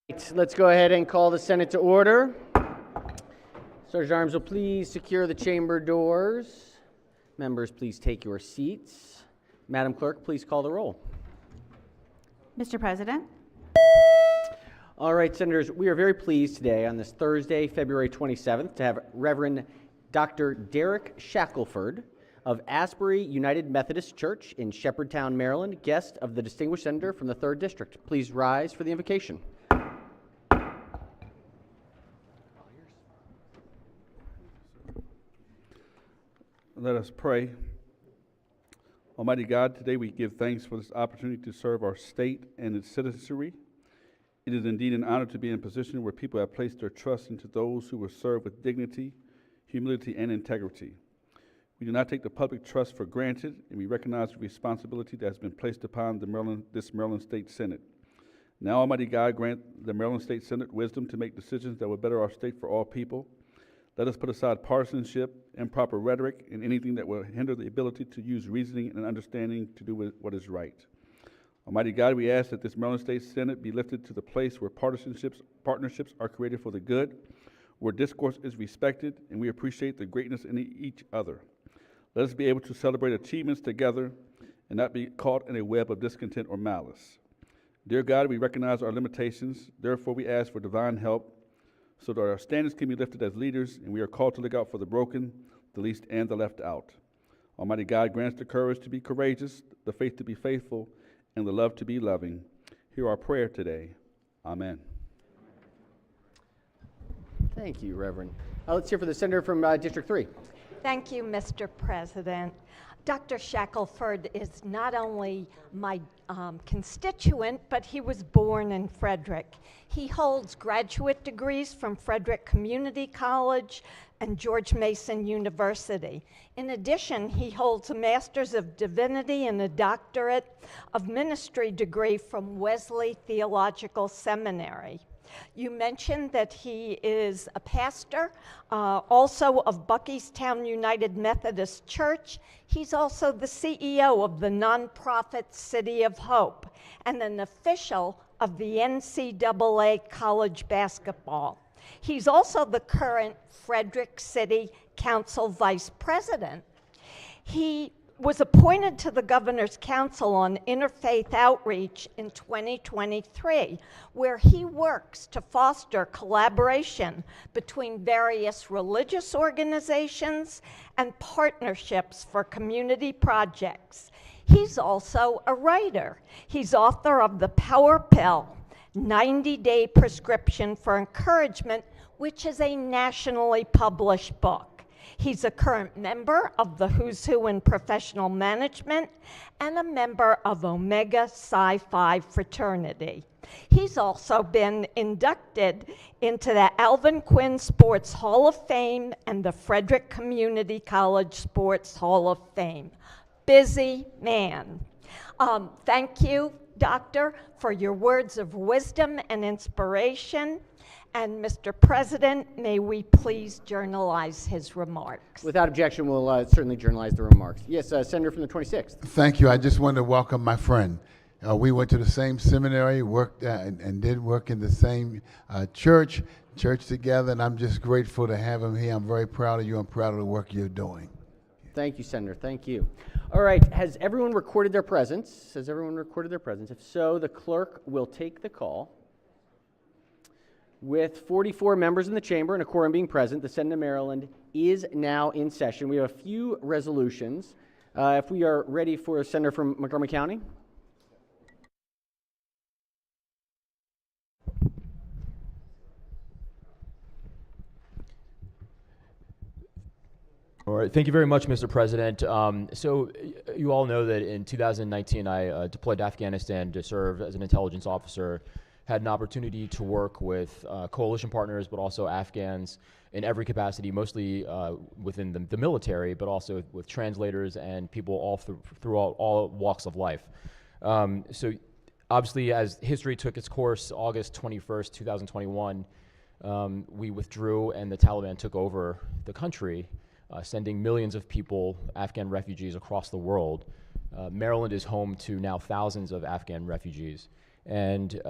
Let's go ahead and call the Senate to order. Sergeant Arms will please secure the chamber doors. Members, please take your seats. Madam Clerk, please call the roll. Mr. President. All right, Senators, we are very pleased today on this Thursday, February 27th, to have Reverend Dr. Derek Shackelford of Asbury United Methodist Church in Shepherdtown, Maryland, guest of the distinguished senator from the 3rd District. Please rise for the invocation. Let us pray. Almighty God, today we give thanks for this opportunity to serve our state and its citizenry. It is indeed an honor to be in a position where people have placed their trust into those who will serve with dignity, humility, and integrity. We do not take the public trust for granted, and we recognize the responsibility that has been placed upon this Maryland State Senate. Now, Almighty God, grant the Maryland State Senate wisdom to make decisions that will better our state for all people. Let us put aside partisanship, improper rhetoric, and anything that will hinder the ability to use reasoning and understanding to do what is right. Almighty God, we ask that this Maryland State Senate be lifted to the place where partnerships are created for the good, where discourse is respected, and we appreciate the greatness in each other. Let us be able to celebrate achievements together and not be caught in a web of discontent or malice. Dear God, we recognize our limitations. Therefore, we ask for divine help so that our standards can be lifted as leaders, and we are called to look out for the broken, the least, and the left out. Almighty God, grant us the courage to be courageous, the faith to be faithful, and the love to be loving. Hear our prayer today. Amen. Thank you, Reverend. Let's hear for the senator from District 3. Thank you, Mr. President. Dr. Shackelford is not only my constituent, but he was born in Frederick. He holds graduate degrees from Frederick Community College and George Mason University. In addition, he holds a Master's of Divinity and a Doctorate of Ministry degree from Wesley Theological Seminary. You mentioned that he is a pastor, also of Buckeystown United Methodist Church. He's also the CEO of the nonprofit City of Hope and an official of the NCAA college basketball. He's also the current Frederick City Council Vice President. He was appointed to the Governor's Council on Interfaith Outreach in 2023, where he works to foster collaboration between various religious organizations and partnerships for community projects. He's also a writer. He's author of The Power Pill, 90-Day Prescription for Encouragement, which is a nationally published book. He's a current member of the Who's Who in Professional Management and a member of Omega Psi Phi fraternity. He's also been inducted into the Alvin Quinn Sports Hall of Fame and the Frederick Community College Sports Hall of Fame. Busy man. Thank you, Doctor, for your words of wisdom and inspiration. And Mr. President, may we please journalize his remarks? Without objection, we'll certainly journalize the remarks. Yes, Senator from the 26th. Thank you. I just wanted to welcome my friend. We went to the same seminary, worked and did work in the same church together, and I'm just grateful to have him here. I'm very proud of you. I'm proud of the work you're doing. Thank you, Senator. Thank you. All right. Has everyone recorded their presence? If so, the clerk will take the call. With 44 members in the chamber and a quorum being present, the Senate of Maryland is now in session. We have a few resolutions. If we are ready for a senator from Montgomery County. All right. Thank you very much, Mr. President. So you all know that in 2019, I deployed to Afghanistan to serve as an intelligence officer. Had an opportunity to work with coalition partners, but also Afghans in every capacity, mostly within the military, but also with translators and people all throughout all walks of life. So obviously, as history took its course, August 21st, 2021, we withdrew and the Taliban took over the country, sending millions of people, Afghan refugees, across the world. Maryland is home to now thousands of Afghan refugees. And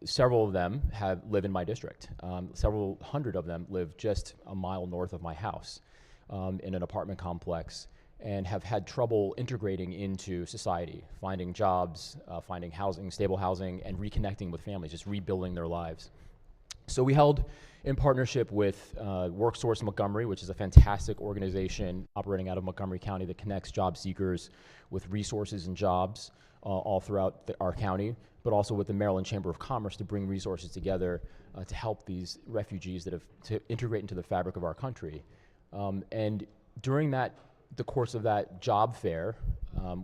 several of them live in my district. Several hundred of them live just a mile north of my house in an apartment complex, and have had trouble integrating into society, finding jobs, finding housing, stable housing, and reconnecting with families, just rebuilding their lives. So we held, in partnership with WorkSource Montgomery, which is a fantastic organization operating out of Montgomery County that connects job seekers with resources and jobs all throughout our county, but also with the Maryland Chamber of Commerce to bring resources together to help these refugees to integrate into the fabric of our country. And during the course of that job fair,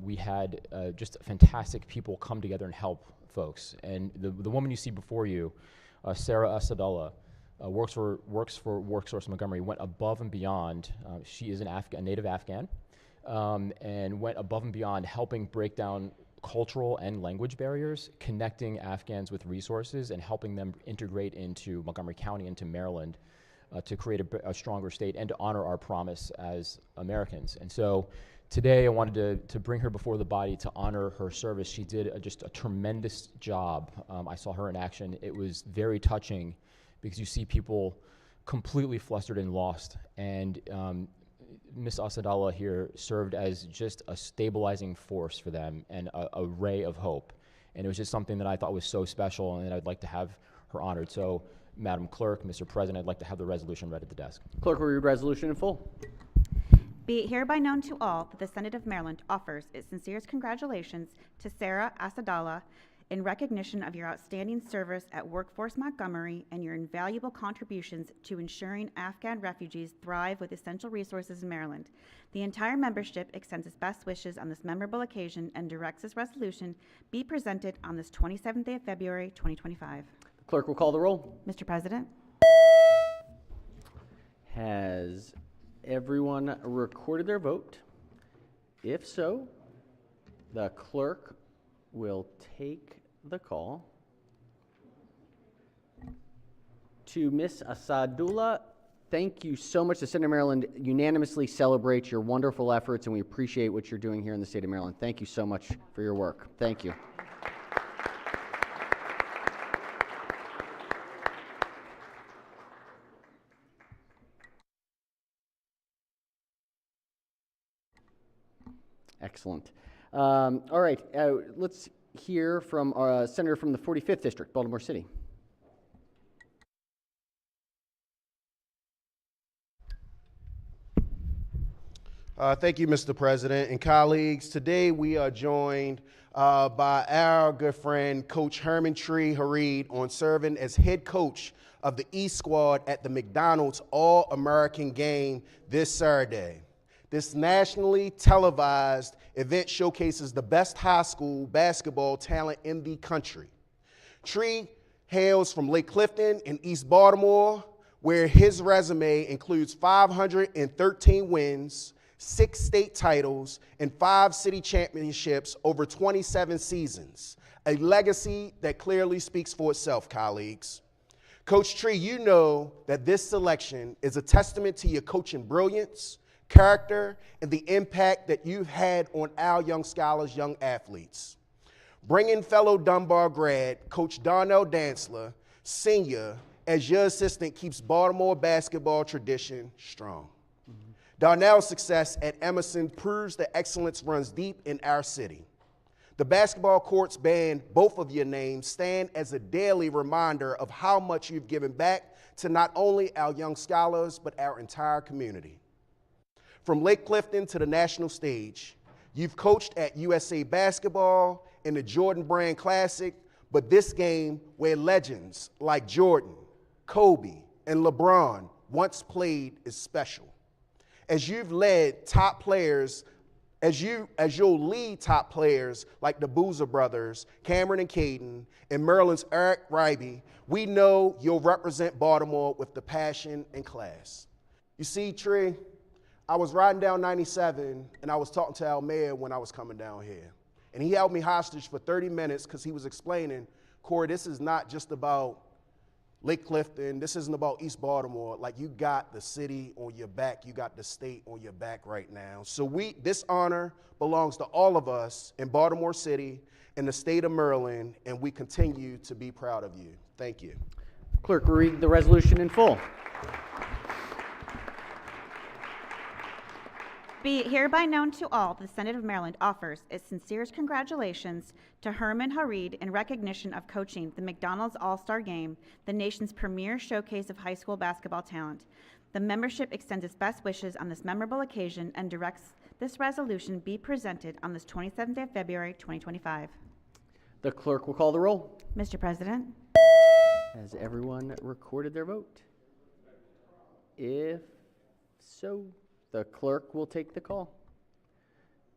we had just fantastic people come together and help folks. And the woman you see before you, Sarah Asadullah, works for WorkSource Montgomery, went above and beyond. She is a native Afghan, and went above and beyond helping break down cultural and language barriers, connecting Afghans with resources and helping them integrate into Montgomery County, into Maryland, to create a stronger state and to honor our promise as Americans. And so today I wanted to bring her before the body to honor her service. She did just a tremendous job. I saw her in action. It was very touching because you see people completely flustered and lost. And Ms. Asadullah here served as just a stabilizing force for them and a ray of hope. And it was just something that I thought was so special, and I'd like to have her honored. So, Madam Clerk, Mr. President, I'd like to have the resolution read at the desk. Clerk will read resolution in full. Be it hereby known to all that the Senate of Maryland offers its sincerest congratulations to Sarah Asadullah in recognition of your outstanding service at Workforce Montgomery and your invaluable contributions to ensuring Afghan refugees thrive with essential resources in Maryland. The entire membership extends its best wishes on this memorable occasion and directs this resolution be presented on this 27th day of February, 2025. Clerk will call the roll. Mr. President? Has everyone recorded their vote? If so, the clerk will take the call. To Ms. Asadullah, thank you so much. The Senate of Maryland unanimously celebrates your wonderful efforts, and we appreciate what you're doing here in the state of Maryland. Thank you so much for your work. Thank you. Excellent. All right, let's hear from our senator from the 45th District, Baltimore City. Thank you, Mr. President and colleagues. Today we are joined by our good friend, Coach Herman Tree Hareed, on serving as head coach of the East Squad at the McDonald's All-American Game this Saturday. This nationally televised event showcases the best high school basketball talent in the country. Tree hails from Lake Clifton in East Baltimore, where his resume includes 513 wins, 6 state titles, and 5 city championships over 27 seasons, a legacy that clearly speaks for itself, colleagues. Coach Tree, you know that this selection is a testament to your coaching brilliance, character, and the impact that you've had on our young scholars, young athletes. Bringing fellow Dunbar grad, Coach Darnell Dantzler, Sr., as your assistant keeps Baltimore basketball tradition strong. Darnell's success at Emerson proves that excellence runs deep in our city. The basketball courts bearing both of your names stand as a daily reminder of how much you've given back to not only our young scholars, but our entire community. From Lake Clifton to the national stage, you've coached at USA Basketball in the Jordan Brand Classic, but this game where legends like Jordan, Kobe, and LeBron once played is special. As you've led top players, as you'll lead top players like the Boozer brothers, Cameron and Caden, and Maryland's Eric Ryby, we know you'll represent Baltimore with the passion and class. You see, Trey, I was riding down 97, and I was talking to our mayor when I was coming down here. And he held me hostage for 30 minutes because he was explaining, Corey, this is not just about Lake Clifton, this isn't about East Baltimore. Like, you got the city on your back, you got the state on your back right now. So this honor belongs to all of us in Baltimore City and the state of Maryland, and we continue to be proud of you. Thank you. Clerk will read the resolution in full. Be it hereby known to all that the Senate of Maryland offers its sincerest congratulations to Herman Harid in recognition of coaching the McDonald's All-Star Game, the nation's premier showcase of high school basketball talent. The membership extends its best wishes on this memorable occasion and directs this resolution be presented on this 27th day of February, 2025. The clerk will call the roll. Mr. President, Has everyone recorded their vote? If so, the clerk will take the call.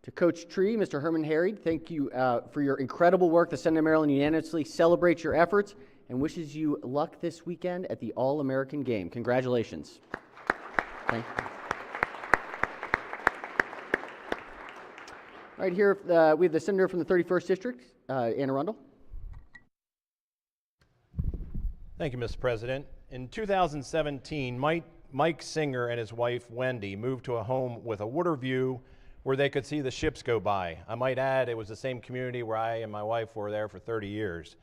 To Coach Tree, Mr. Herman Harid, thank you for your incredible work. The Senate of Maryland unanimously celebrates your efforts and wishes you luck this weekend at the All-American Game. Congratulations. Thank you. All right, here we have the senator from the 31st District, Anne Arundel. Thank you, Mr. President. In 2017, Mike Singer and his wife, Wendy, moved to a home with a water view where they could see the ships go by. I might add, it was the same community where I and my wife were there for 30 years.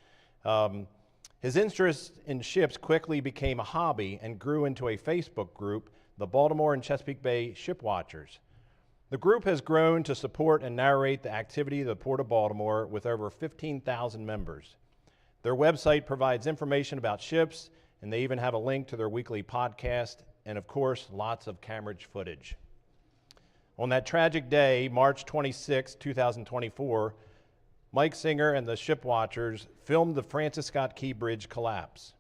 His interest in ships quickly became a hobby and grew into a Facebook group, the Baltimore and Chesapeake Bay Ship Watchers. The group has grown to support and narrate the activity of the Port of Baltimore with over 15,000 members. Their website provides information about ships, and they even have a link to their weekly podcast, and of course, lots of camera footage. On that tragic day, March 26, 2024, Mike Singer and the Ship Watchers filmed the Francis Scott Key Bridge collapse.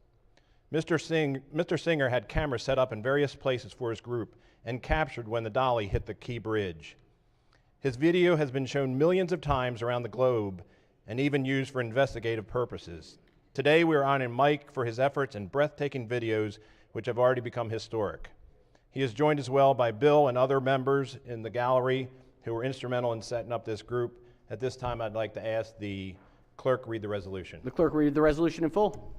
Mr. Singer had cameras set up in various places for his group and captured when the dolly hit the Key Bridge. His video has been shown millions of times around the globe and even used for investigative purposes. Today, we are honoring Mike for his efforts and breathtaking videos, which have already become historic. He is joined as well by Bill and other members in the gallery who were instrumental in setting up this group. At this time, I'd like to ask the clerk read the resolution. The clerk will read the resolution in full.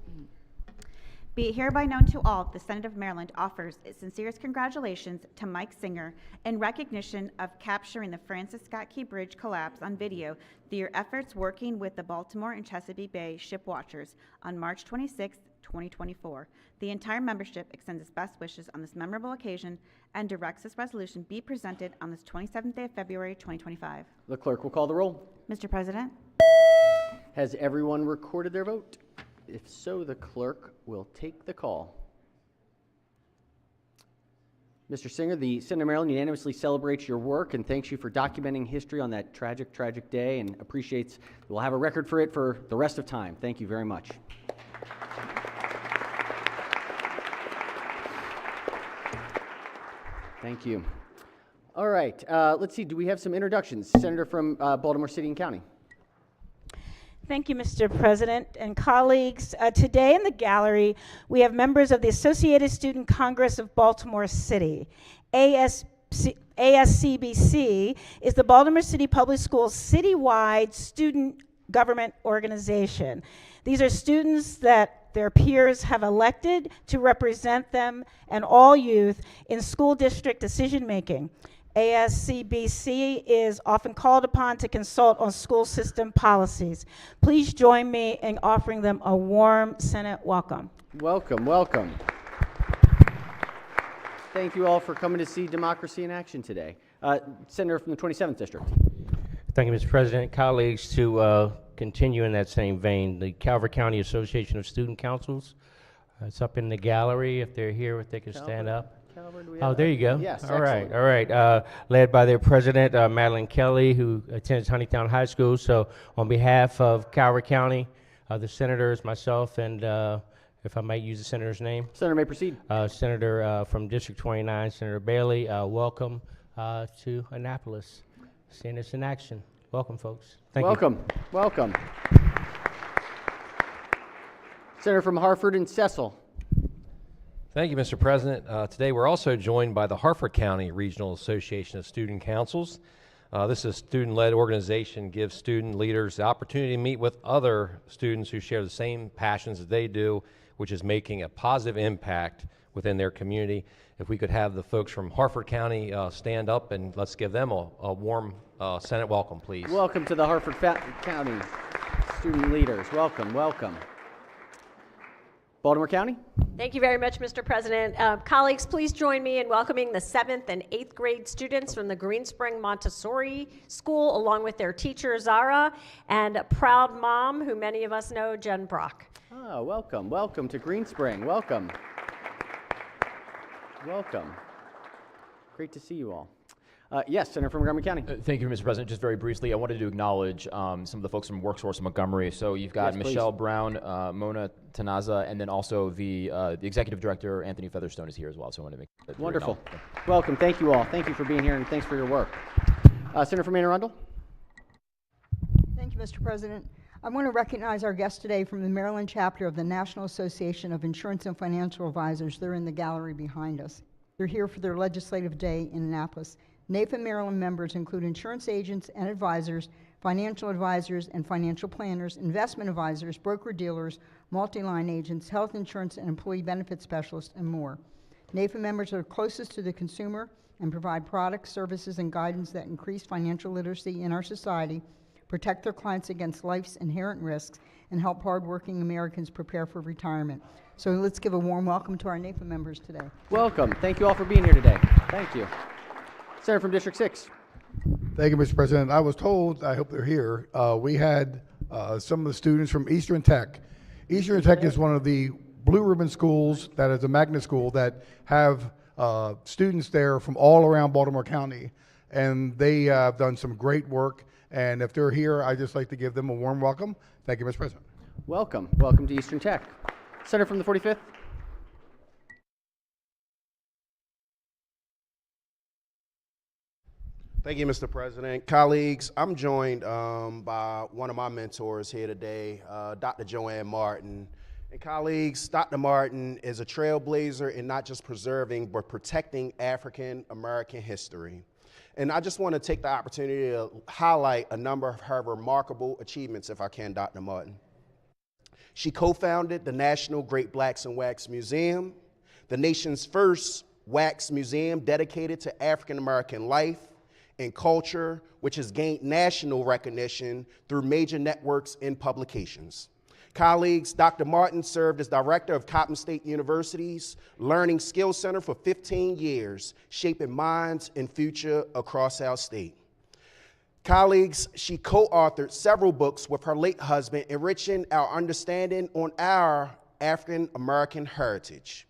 be it hereby known to all, the Senate of Maryland offers its sincerest congratulations to Mike Singer in recognition of capturing the Francis Scott Key Bridge collapse on video through your efforts working with the Baltimore and Chesapeake Bay Ship Watchers on March 26, 2024. The entire membership extends its best wishes on this memorable occasion and directs this resolution be presented on this 27th day of February, 2025. The clerk will call the roll. Mr. President, Has everyone recorded their vote? If so, the clerk will take the call. Mr. Singer, the Senate of Maryland unanimously celebrates your work and thanks you for documenting history on that tragic, tragic day and appreciates we'll have a record for it for the rest of time. Thank you very much. Thank you. All right, let's see, do we have some introductions? Senator from Baltimore City and County. Thank you, Mr. President and colleagues. Today in the gallery, we have members of the Associated Student Congress of Baltimore City. ASCBC is the Baltimore City Public Schools citywide student government organization. These are students that their peers have elected to represent them and all youth in school district decision making. ASCBC is often called upon to consult on school system policies. Please join me in offering them a warm Senate welcome. Welcome, welcome. Thank you all for coming to see Democracy in Action today. Senator from the 27th District. Thank you, Mr. President. Colleagues, to continue in that same vein, the Calvert County Association of Student Councils, it's up in the gallery. If they're here, if they can stand up. Calvert, do we Oh, have there that? you go. Yes, all right, excellent. all right. Led by their president, Madeline Kelly, who attends Honeytown High School. So on behalf of Calvert County, the senators, myself, and if I might use the senator's name, Senator may proceed. Senator from District 29, Senator Bailey, welcome to Annapolis. Seeing this in action. Welcome, folks. Thank you. Welcome, welcome. Senator from Hartford and Cecil. Thank you, Mr. President. Today we're also joined by the Hartford County Regional Association of Student Councils. This is a student-led organization, gives student leaders the opportunity to meet with other students who share the same passions that they do which is making a positive impact within their community. If we could have the folks from Harford County stand up, and let's give them a warm Senate welcome, please. Welcome to the Harford County student leaders. Welcome, welcome. Baltimore County? Thank you very much, Mr. President. Colleagues, please join me in welcoming the 7th and 8th grade students from the Greenspring Montessori School, along with their teacher, Zara, and a proud mom, who many of us know, Jen Brock. Oh, welcome, welcome to Greenspring. Welcome. Welcome. Great to see you all. Yes, Senator from Montgomery County. Thank you, Mr. President. Just very briefly, I wanted to acknowledge some of the folks from WorkSource in Montgomery. So you've got Yes, Michelle please. Brown, Mona Tanaza, and then also the Executive Director, Anthony Featherstone, is here as well. So I wanted to make sure that you're Wonderful. acknowledged. Welcome. Thank you all. Thank you for being here, and thanks for your work. Senator from Anne Arundel. Thank you, Mr. President. I want to recognize our guest today from the Maryland chapter of the National Association of Insurance and Financial Advisors. They're in the gallery behind us. They're here for their legislative day in Annapolis. NAIFA Maryland members include insurance agents and advisors, financial advisors and financial planners, investment advisors, broker-dealers, multi-line agents, health insurance and employee benefit specialists, and more. NAIFA members are closest to the consumer and provide products, services, and guidance that increase financial literacy in our society, protect their clients against life's inherent risks, and help hardworking Americans prepare for retirement. So let's give a warm welcome to our NAIFA members today. Welcome. Thank you all for being here today. Thank you. Senator from District 6. Thank you, Mr. President. I was told, I hope they're here, we had some of the students from Eastern Tech. Eastern Tech is one of the blue ribbon schools that is a magnet school that have students there from all around Baltimore County, and they have done some great work. And if they're here, I'd just like to give them a warm welcome. Thank you, Mr. President. Welcome. Welcome to Eastern Tech. Senator from the 45th. Thank you, Mr. President. Colleagues, I'm joined by one of my mentors here today, Dr. Joanne Martin. And colleagues, Dr. Martin is a trailblazer in not just preserving, but protecting African American history. And I just want to take the opportunity to highlight a number of her remarkable achievements, if I can, Dr. Martin. She co-founded the National Great Blacks in Wax Museum, the nation's first wax museum dedicated to African American life and culture, which has gained national recognition through major networks and publications. Colleagues, Dr. Martin served as director of Coppin State University's Learning Skills Center for 15 years, shaping minds and future across our state. Colleagues, she co-authored several books with her late husband, enriching our understanding on our African American heritage.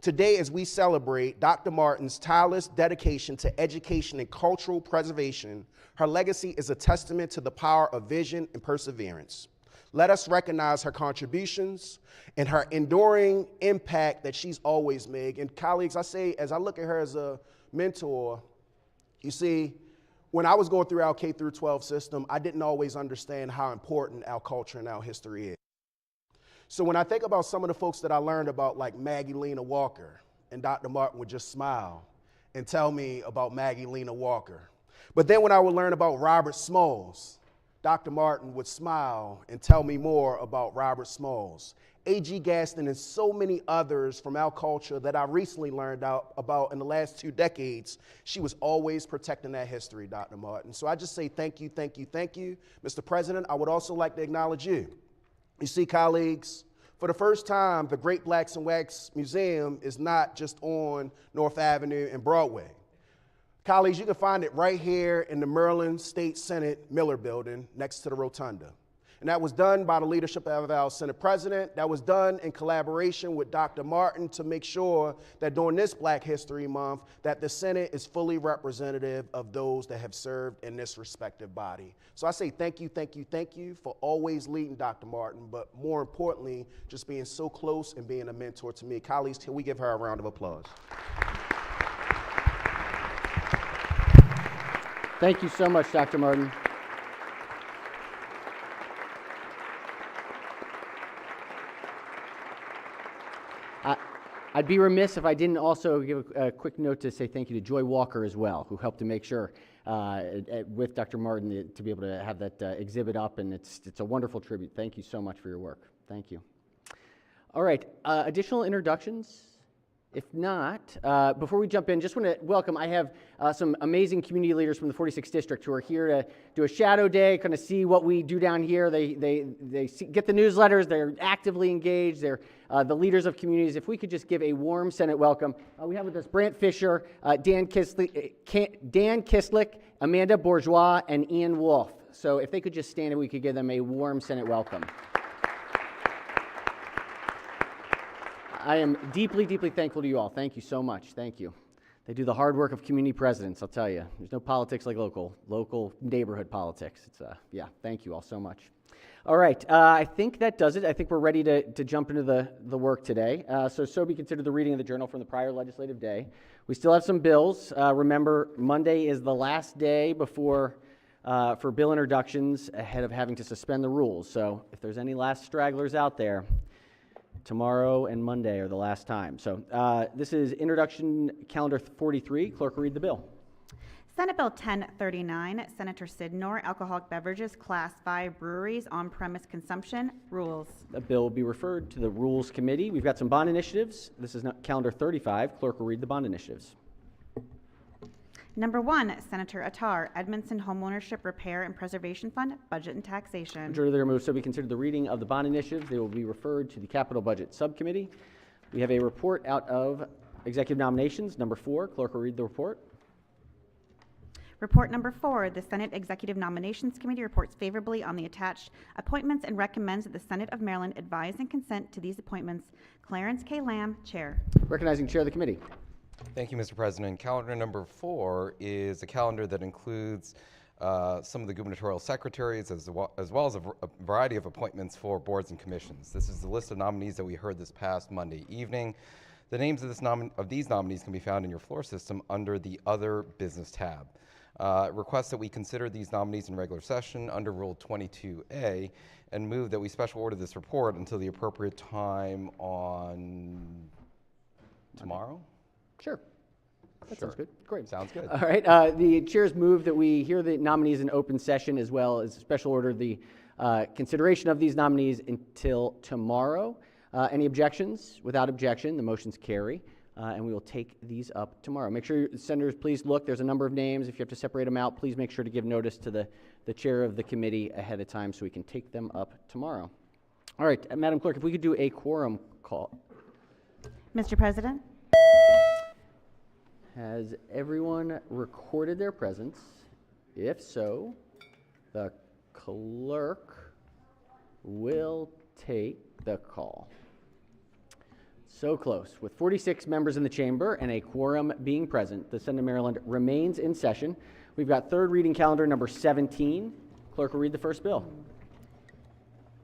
Today, as we celebrate Dr. Martin's tireless dedication to education and cultural preservation, her legacy is a testament to the power of vision and perseverance. Let us recognize her contributions and her enduring impact that she's always made. And colleagues, I say, as I look at her as a mentor, you see, when I was going through our K through 12 system, I didn't always understand how important our culture and our history is. So when I think about some of the folks that I learned about, like Maggie Lena Walker, and Dr. Martin would just smile and tell me about Maggie Lena Walker. But then when I would learn about Robert Smalls, Dr. Martin would smile and tell me more about Robert Smalls. A.G. Gaston and so many others from our culture that I recently learned out about in the last 2 decades. She was always protecting that history, Dr. Martin. So I just say thank you, thank you, thank you. Mr. President, I would also like to acknowledge you. You see, colleagues, for the first time, the Great Blacks in Wax Museum is not just on North Avenue and Broadway. Colleagues, you can find it right here in the Maryland State Senate Miller Building next to the Rotunda. And that was done by the leadership of our Senate President. That was done in collaboration with Dr. Martin to make sure that during this Black History Month, that the Senate is fully representative of those that have served in this respective body. So I say thank you, thank you, thank you for always leading Dr. Martin, but more importantly, just being so close and being a mentor to me. Colleagues, can we give her a round of applause? Thank you so much, Dr. Martin. I'd be remiss if I didn't also give a quick note to say thank you to Joy Walker as well, who helped to make sure with Dr. Martin to be able to have that exhibit up, and it's a wonderful tribute. Thank you so much for your work. Thank you. All right, additional introductions? If not, before we jump in, just want to welcome, I have some amazing community leaders from the 46th District who are here to do a shadow day, kind of see what we do down here. They get the newsletters, they're actively engaged, they're the leaders of communities. If we could just give a warm Senate welcome. We have with us Brant Fisher, Dan Kislick, Amanda Bourgeois, and Ian Wolf. So if they could just stand and we could give them a warm Senate welcome. I am deeply, deeply thankful to you all. Thank you so much. Thank you. They do the hard work of community presidents, I'll tell you. There's no politics like local neighborhood politics. It's yeah, thank you all so much. All right, I think that does it. I think we're ready to jump into the work today. So be considered the reading of the journal from the prior legislative day. We still have some bills. Remember, Monday is the last day before for bill introductions ahead of having to suspend the rules. So if there's any last stragglers out there, tomorrow and Monday are the last time. So this is introduction calendar 43. Clerk will read the bill. Senate Bill 1039, Senator Sidnor, alcoholic beverages, Class 5 breweries, on-premise consumption, rules. The bill will be referred to the Rules Committee. We've got some bond initiatives. This is calendar 35. Clerk will read the bond initiatives. Number 1, Senator Attar, Edmondson Homeownership Repair and Preservation Fund, Budget and Taxation. Majority leader moves so be considered the reading of the bond initiatives. They will be referred to the Capital Budget Subcommittee. We have a report out of executive nominations. Number 4, clerk will read the report. Report number 4, the Senate Executive Nominations Committee reports favorably on the attached appointments and recommends that the Senate of Maryland advise and consent to these appointments. Clarence K. Lamb, Chair. Recognizing Chair of the Committee. Thank you, Mr. President. Calendar number 4 is a calendar that includes some of the gubernatorial secretaries as well as a variety of appointments for boards and commissions. This is the list of nominees that we heard this past Monday evening. The names of these nominees can be found in your floor system under the Other Business tab. Request that we consider these nominees in regular session under Rule 22A and move that we special order this report until the appropriate time on tomorrow? Sure. That sounds good. Great. Sounds good. All right. The chair's moved that we hear the nominees in open session as well as special order the consideration of these nominees until tomorrow. Any objections? Without objection, the motions carry, and we will take these up tomorrow. Make sure, senators, please look. There's a number of names. If you have to separate them out, please make sure to give notice to the chair of the committee ahead of time so we can take them up tomorrow. All right, Madam Clerk, if we could do a quorum call. Mr. President. Has everyone recorded their presence? If so, the clerk will take the call. So close. With 46 members in the chamber and a quorum being present, the Senate of Maryland remains in session. We've got third reading calendar number 17. Clerk will read the first bill.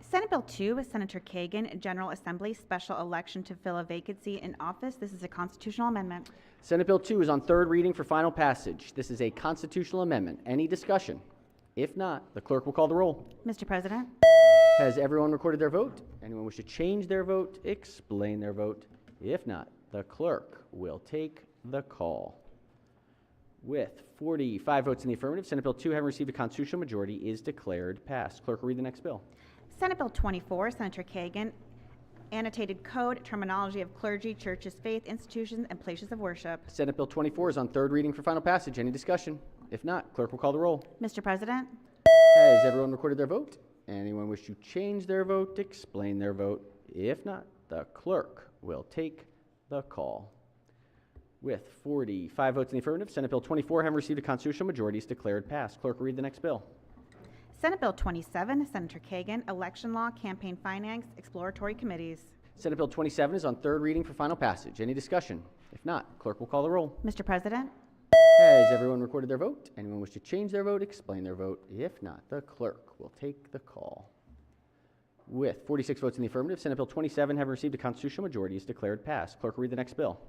Senate Bill 2 is Senator Kagan, General Assembly Special Election to fill a vacancy in office. This is a constitutional amendment. Senate Bill 2 is on third reading for final passage. This is a constitutional amendment. Any discussion? If not, the clerk will call the roll. Mr. President. Has everyone recorded their vote? Anyone wish to change their vote? Explain their vote. If not, the clerk will take the call. With 45 votes in the affirmative, Senate Bill 2, having received a constitutional majority, is declared passed. Clerk will read the next bill. Senate Bill 24, Senator Kagan, Annotated Code, Terminology of Clergy, Churches, Faith, Institutions, and Places of Worship. Senate Bill 24 is on third reading for final passage. Any discussion? If not, clerk will call the roll. Mr. President. Has everyone recorded their vote? Anyone wish to change their vote? Explain their vote. If not, the clerk will take the call. With 45 votes in the affirmative, Senate Bill 24, having received a constitutional majority, is declared passed. Clerk will read the next bill. Senate Bill 27, Senator Kagan, Election Law, Campaign Finance, Exploratory Committees. Senate Bill 27 is on third reading for final passage. Any discussion? If not, clerk will call the roll. Mr. President. Has everyone recorded their vote? Anyone wish to change their vote? Explain their vote. If not, the clerk will take the call. With 46 votes in the affirmative, Senate Bill 27, having received a constitutional majority, is declared passed. Clerk will read the next bill.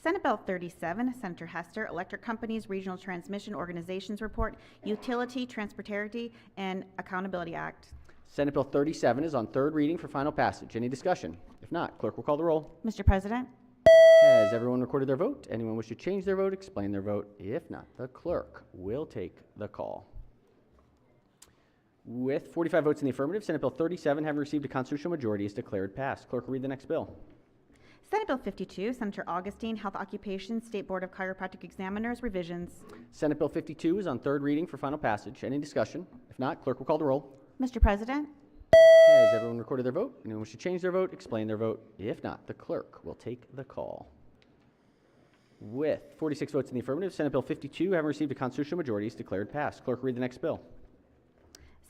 Senate Bill 37, Senator Hester, Electric Companies Regional Transmission Organizations Report, Utility, Transparency, and Accountability Act. Senate Bill 37 is on third reading for final passage. Any discussion? If not, clerk will call the roll. Mr. President. Has everyone recorded their vote? Anyone wish to change their vote? Explain their vote. If not, the clerk will take the call. With 45 votes in the affirmative, Senate Bill 37, having received a constitutional majority, is declared passed. Clerk will read the next bill. Senate Bill 52, Senator Augustine, Health Occupation State Board of Chiropractic Examiners, revisions. Senate Bill 52 is on third reading for final passage. Any discussion? If not, clerk will call the roll. Mr. President, Has everyone recorded their vote? Anyone wish to change their vote, explain their vote? If not, the clerk will take the call. With 46 votes in the affirmative, Senate Bill 52, having received a constitutional majority, is declared passed. Clerk will read the next bill.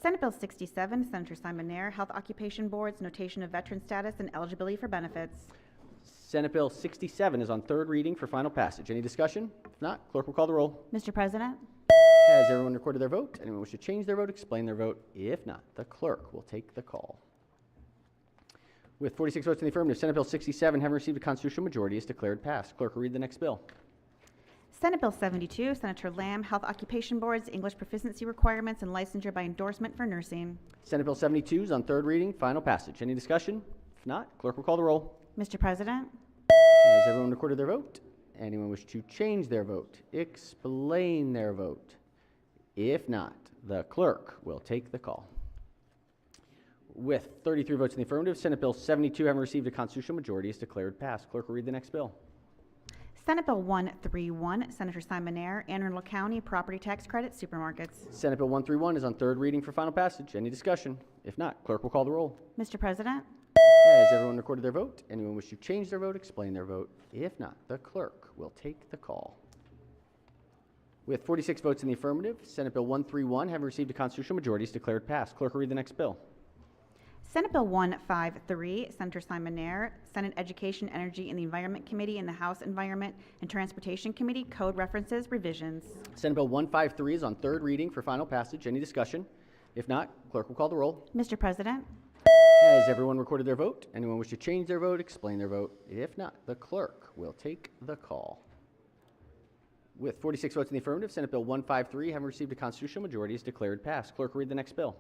Senate Bill 67, Senator Simon Nair, Health Occupation Boards, Notation of Veteran Status and Eligibility for Benefits. Senate Bill 67 is on third reading for final passage. Any discussion? If not, clerk will call the roll. Mr. President, Has everyone recorded their vote? Anyone wish to change their vote, explain their vote? If not, the clerk will take the call. With 46 votes in the affirmative, Senate Bill 67, having received a constitutional majority, is declared passed. Clerk will read the next bill. Senate Bill 72, Senator Lamb, Health Occupation Boards, English Proficiency Requirements and Licensure by Endorsement for Nursing. Senate Bill 72 is on third reading, final passage. Any discussion? If not, clerk will call the roll. Mr. President, Has everyone recorded their vote? Anyone wish to change their vote, explain their vote? If not, the clerk will take the call. With 33 votes in the affirmative, Senate Bill 72, having received a constitutional majority, is declared passed. Clerk will read the next bill. Senate Bill 131, Senator Simon Nair, Anne Arundel County Property Tax Credit Supermarkets. Senate Bill 131 is on third reading for final passage. Any discussion? If not, clerk will call the roll. Mr. President, Has everyone recorded their vote? Anyone wish to change their vote, explain their vote? If not, the clerk will take the call. With 46 votes in the affirmative, Senate Bill 131, having received a constitutional majority, is declared passed. Clerk will read the next bill. Senate Bill 153, Senator Simon Nair, Senate Education, Energy, and the Environment Committee and the House Environment and Transportation Committee, Code References, revisions. Senate Bill 153 is on third reading for final passage. Any discussion? If not, clerk will call the roll. Mr. President, Has everyone recorded their vote? Anyone wish to change their vote, explain their vote? If not, the clerk will take the call. With 46 votes in the affirmative, Senate Bill 153, having received a constitutional majority, is declared passed. Clerk will read the next bill.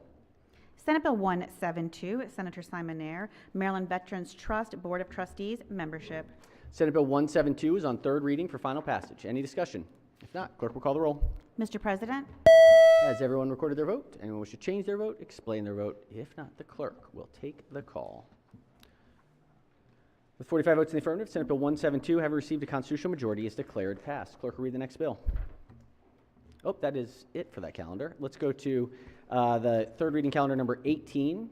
Senate Bill 172, Senator Simon Nair, Maryland Veterans Trust Board of Trustees, membership. Senate Bill 172 is on third reading for final passage. Any discussion? If not, clerk will call the roll. Mr. President, Has everyone recorded their vote? Anyone wish to change their vote, explain their vote? If not, the clerk will take the call. With 45 votes in the affirmative, Senate Bill 172, having received a constitutional majority, is declared passed. Clerk will read the next bill. Oh, that is it for that calendar. Let's go to the third reading calendar number 18.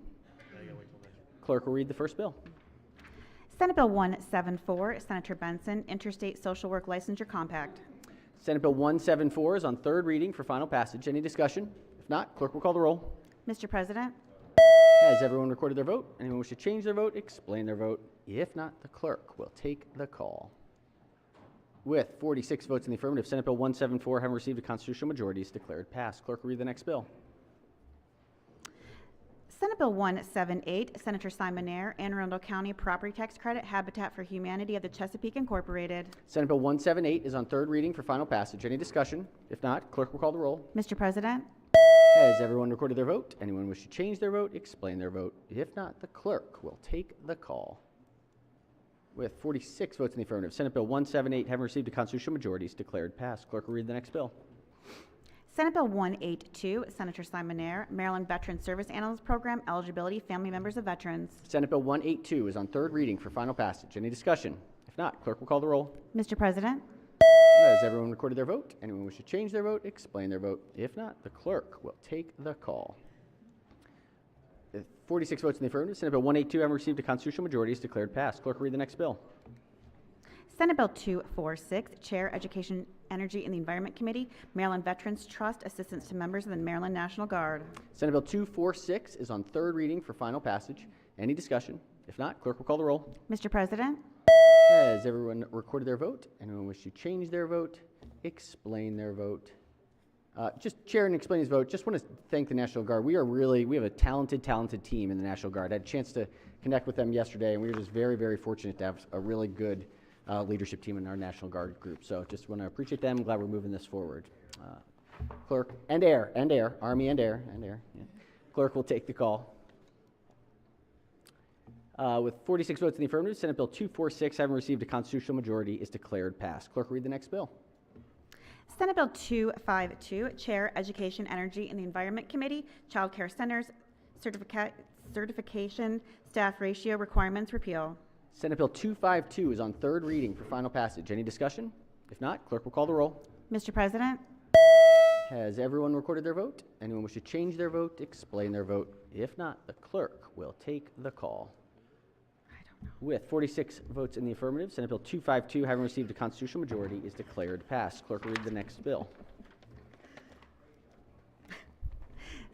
Clerk will read the first bill. Senate Bill 174, Senator Benson, Interstate Social Work Licensure Compact. Senate Bill 174 is on third reading for final passage. Any discussion? If not, clerk will call the roll. Mr. President, Has everyone recorded their vote? Anyone wish to change their vote, explain their vote? If not, the clerk will take the call. With 46 votes in the affirmative, Senate Bill 174, having received a constitutional majority, is declared passed. Clerk will read the next bill. Senate Bill 178, Senator Simon Nair, Anne Arundel County Property Tax Credit, Habitat for Humanity of the Chesapeake Incorporated. Senate Bill 178 is on third reading for final passage. Any discussion? If not, clerk will call the roll. Mr. President, Has everyone recorded their vote? Anyone wish to change their vote, explain their vote? If not, the clerk will take the call. With 46 votes in the affirmative, Senate Bill 178, having received a constitutional majority, is declared passed. Clerk will read the next bill. Senate Bill 182, Senator Simon Nair, Maryland Veteran Service Analyst Program, Eligibility, Family Members of Veterans. Senate Bill 182 is on third reading for final passage. Any discussion? If not, clerk will call the roll. Mr. President, Has everyone recorded their vote? Anyone wish to change their vote, explain their vote? If not, the clerk will take the call. With 46 votes in the affirmative, Senate Bill 182, having received a constitutional majority, is declared passed. Clerk will read the next bill. Senate Bill 246, Chair, Education, Energy, and the Environment Committee, Maryland Veterans Trust, Assistance to Members of the Maryland National Guard. Senate Bill 246 is on third reading for final passage. Any discussion? If not, clerk will call the roll. Mr. President, Has everyone recorded their vote? Anyone wish to change their vote, explain their vote? Just chair and explain his vote. Just want to thank the National Guard. We have a talented team in the National Guard. I had a chance to connect with them yesterday, and we were just very, very fortunate to have a really good leadership team in our National Guard group. So just want to appreciate them. Glad we're moving this forward. Clerk, and air, Army and air. Yeah. Clerk will take the call. With 46 votes in the affirmative, Senate Bill 246, having received a constitutional majority, is declared passed. Clerk will read the next bill. Senate Bill 252, Chair, Education, Energy, and the Environment Committee, Child Care Centers, Certification, Staff Ratio Requirements Repeal. Senate Bill 252 is on third reading for final passage. Any discussion? If not, clerk will call the roll. Mr. President, Has everyone recorded their vote? Anyone wish to change their vote, explain their vote? If not, the clerk will take the call. With 46 votes in the affirmative, Senate Bill 252, having received a constitutional majority, is declared passed. Clerk will read the next bill.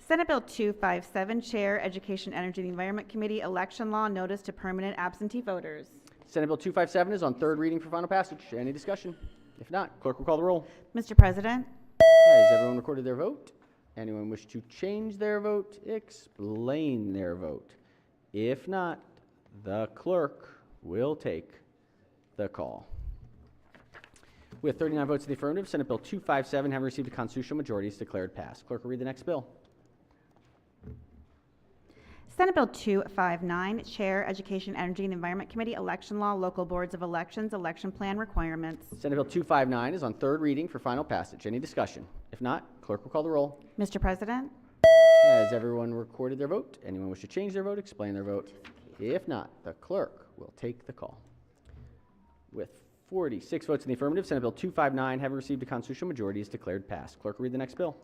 Senate Bill 257, Chair, Education, Energy, and the Environment Committee, Election Law, Notice to Permanent Absentee Voters. Senate Bill 257 is on third reading for final passage. Any discussion? If not, clerk will call the roll. Mr. President, Has everyone recorded their vote? Anyone wish to change their vote, explain their vote? If not, the clerk will take the call. With 39 votes in the affirmative, Senate Bill 257, having received a constitutional majority, is declared passed. Clerk will read the next bill. Senate Bill 259, Chair, Education, Energy, and the Environment Committee, Election Law, Local Boards of Elections, Election Plan Requirements. Senate Bill 259 is on third reading for final passage. Any discussion? If not, clerk will call the roll. Mr. President, Has everyone recorded their vote? Anyone wish to change their vote, explain their vote? If not, the clerk will take the call. With 46 votes in the affirmative, Senate Bill 259, having received a constitutional majority, is declared passed. Clerk will read the next bill.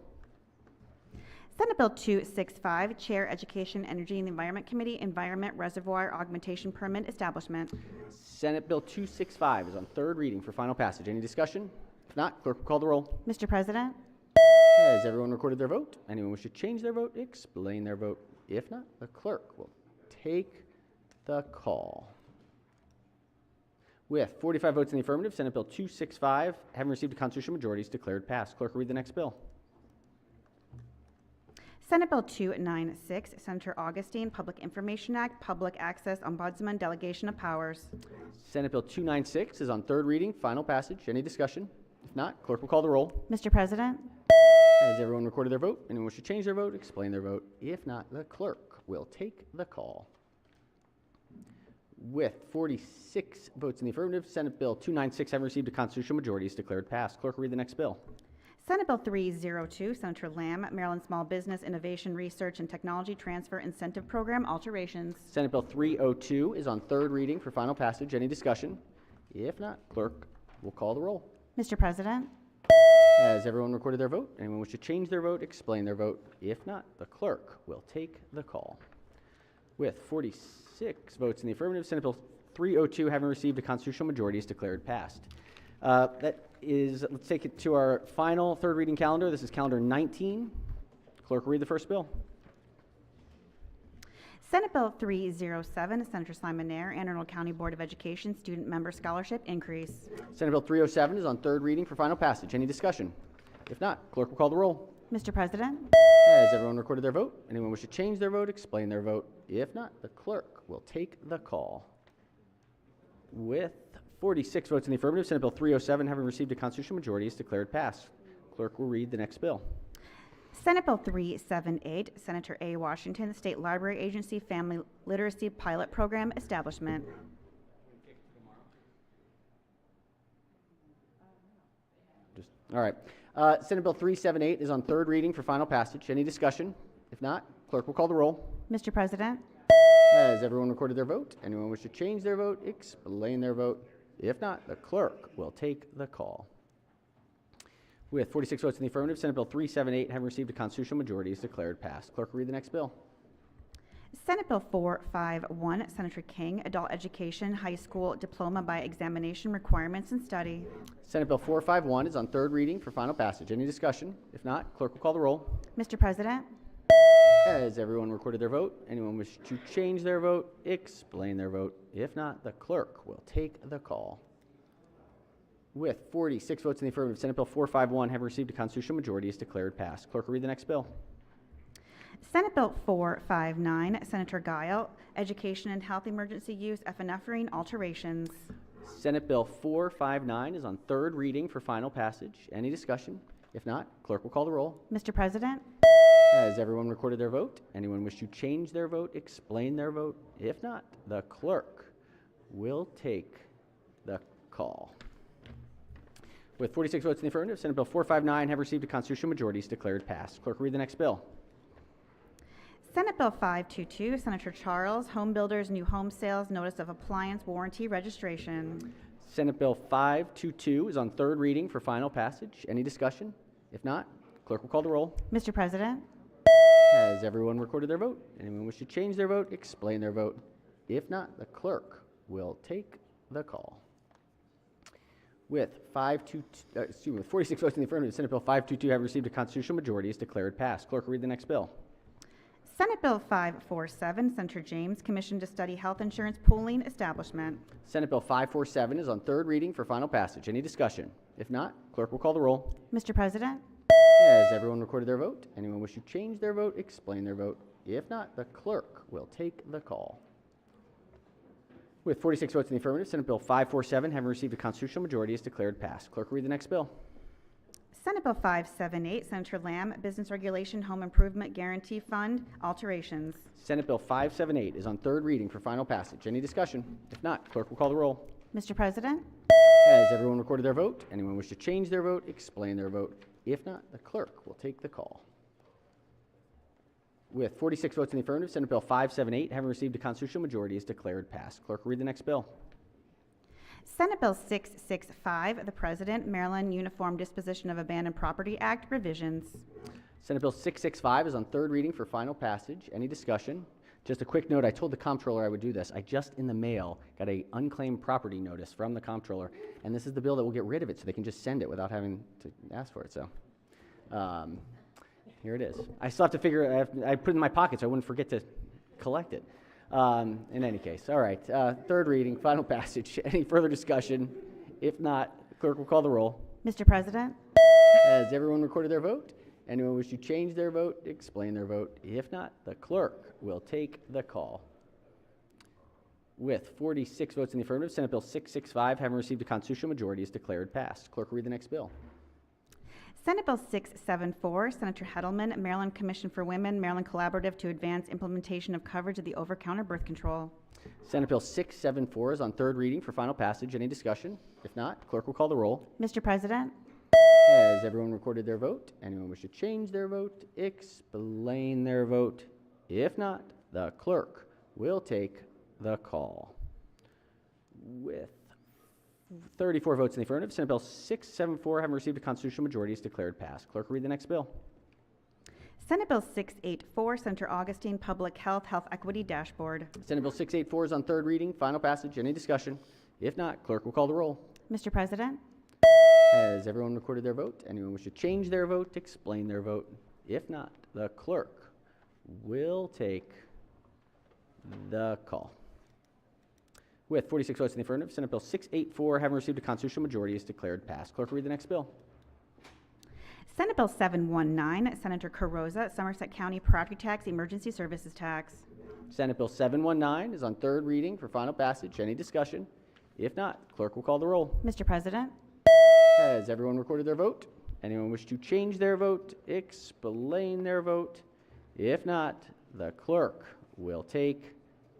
Senate Bill 265, Chair, Education, Energy, and the Environment Committee, Environment Reservoir Augmentation Permit Establishment. Senate Bill 265 is on third reading for final passage. Any discussion? If not, clerk will call the roll. Mr. President, Has everyone recorded their vote? Anyone wish to change their vote, explain their vote? If not, the clerk will take the call. With 45 votes in the affirmative, Senate Bill 265, having received a constitutional majority, is declared passed. Clerk will read the next bill. Senate Bill 296, Senator Augustine, Public Information Act, Public Access Ombudsman Delegation of Powers. Senate Bill 296 is on third reading, final passage. Any discussion? If not, clerk will call the roll. Mr. President, Has everyone recorded their vote? Anyone wish to change their vote, explain their vote? If not, the clerk will take the call. With 46 votes in the affirmative, Senate Bill 296, having received a constitutional majority, is declared passed. Clerk will read the next bill. Senate Bill 302, Senator Lamb, Maryland Small Business Innovation Research and Technology Transfer Incentive Program alterations. Senate Bill 302 is on third reading for final passage. Any discussion? If not, clerk will call the roll. Mr. President, Has everyone recorded their vote? Anyone wish to change their vote, explain their vote? If not, the clerk will take the call. With 46 votes in the affirmative, Senate Bill 302, having received a constitutional majority, is declared passed. Let's take it to our final third reading calendar. This is calendar 19. Clerk will read the first bill. Senate Bill 307, Senator Simon Nair, Anne Arundel County Board of Education Student Member Scholarship Increase. Senate Bill 307 is on third reading for final passage. Any discussion? If not, clerk will call the roll. Mr. President, Has everyone recorded their vote? Anyone wish to change their vote, explain their vote? If not, the clerk will take the call. With 46 votes in the affirmative, Senate Bill 307, having received a constitutional majority, is declared passed. Clerk will read the next bill. Senate Bill 378, Senator A. Washington, State Library Agency Family Literacy Pilot Program Establishment. All right. Senate Bill 378 is on third reading for final passage. Any discussion? If not, clerk will call the roll. Mr. President, Has everyone recorded their vote? Anyone wish to change their vote, explain their vote? If not, the clerk will take the call. With 46 votes in the affirmative, Senate Bill 378, having received a constitutional majority, is declared passed. Clerk will read the next bill. Senate Bill 451, Senator King, Adult Education High School Diploma by Examination Requirements and Study. Senate Bill 451 is on third reading for final passage. Any discussion? If not, clerk will call the roll. Mr. President, Has everyone recorded their vote? Anyone wish to change their vote, explain their vote? If not, the clerk will take the call. With 46 votes in the affirmative, Senate Bill 451, having received a constitutional majority, is declared passed. Clerk will read the next bill. Senate Bill 459, Senator Guile, Education and Health Emergency Use Epinephrine alterations. Senate Bill 459 is on third reading for final passage. Any discussion? If not, clerk will call the roll. Mr. President, Has everyone recorded their vote? Anyone wish to change their vote, explain their vote? If not, the clerk will take the call. With 46 votes in the affirmative, Senate Bill 459 have received a constitutional majority is declared passed. Clerk will read the next bill. Senate Bill 522, Senator Charles, Home Builders New Home Sales Notice of Appliance Warranty Registration. Senate Bill 522 is on third reading for final passage. Any discussion? If not, clerk will call the roll. Mr. President, Has everyone recorded their vote? Anyone wish to change their vote, explain their vote? If not, the clerk will take the call. With 46 votes in the affirmative, Senate Bill 522 have received a constitutional majority is declared passed. Clerk will read the next bill. Senate Bill 547, Senator James, Commission to Study Health Insurance Pooling Establishment. Senate Bill 547 is on third reading for final passage. Any discussion? If not, clerk will call the roll. Mr. President, Has everyone recorded their vote? Anyone wish to change their vote, explain their vote? If not, the clerk will take the call. With 46 votes in the affirmative, Senate Bill 547 having received a constitutional majority is declared passed. Clerk will read the next bill. Senate Bill 578, Senator Lamb, Business Regulation Home Improvement Guarantee Fund alterations. Senate Bill 578 is on third reading for final passage. Any discussion? If not, clerk will call the roll. Mr. President, Has everyone recorded their vote? Anyone wish to change their vote, explain their vote? If not, the clerk will take the call. With 46 votes in the affirmative, Senate Bill 578 having received a constitutional majority is declared passed. Clerk will read the next bill. Senate Bill 665, the President, Maryland Uniform Disposition of Abandoned Property Act revisions. Senate Bill 665 is on third reading for final passage. Any discussion? Just a quick note, I told the comptroller I would do this. I just in the mail got a unclaimed property notice from the comptroller, and this is the bill that will get rid of it so they can just send it without having to ask for it. So here it is. I still have to figure, I put it in my pocket so I wouldn't forget to collect it. In any case, all right, third reading, final passage. Any further discussion? If not, clerk will call the roll. Mr. President, Has everyone recorded their vote? Anyone wish to change their vote, explain their vote? If not, the clerk will take the call. With 46 votes in the affirmative, Senate Bill 665 having received a constitutional majority is declared passed. Clerk will read the next bill. Senate Bill 674, Senator Heddleman, Maryland Commission for Women, Maryland Collaborative to Advance Implementation of Coverage of the Over-Counter Birth Control. Senate Bill 674 is on third reading for final passage. Any discussion? If not, clerk will call the roll. Mr. President, Has everyone recorded their vote? Anyone wish to change their vote, explain their vote? If not, the clerk will take the call. With 34 votes in the affirmative, Senate Bill 674 having received a constitutional majority is declared passed. Clerk will read the next bill. Senate Bill 684, Senator Augustine, Public Health, Health Equity Dashboard. Senate Bill 684 is on third reading, final passage. Any discussion? If not, clerk will call the roll. Mr. President, Has everyone recorded their vote? Anyone wish to change their vote, explain their vote? If not, the clerk will take the call. With 46 votes in the affirmative, Senate Bill 684 having received a constitutional majority is declared passed. Clerk will read the next bill. Senate Bill 719, Senator Carrozza, Somerset County Property Tax Emergency Services Tax. Senate Bill 719 is on third reading for final passage. Any discussion? If not, clerk will call the roll. Mr. President, Has everyone recorded their vote? Anyone wish to change their vote, explain their vote? If not, the clerk will take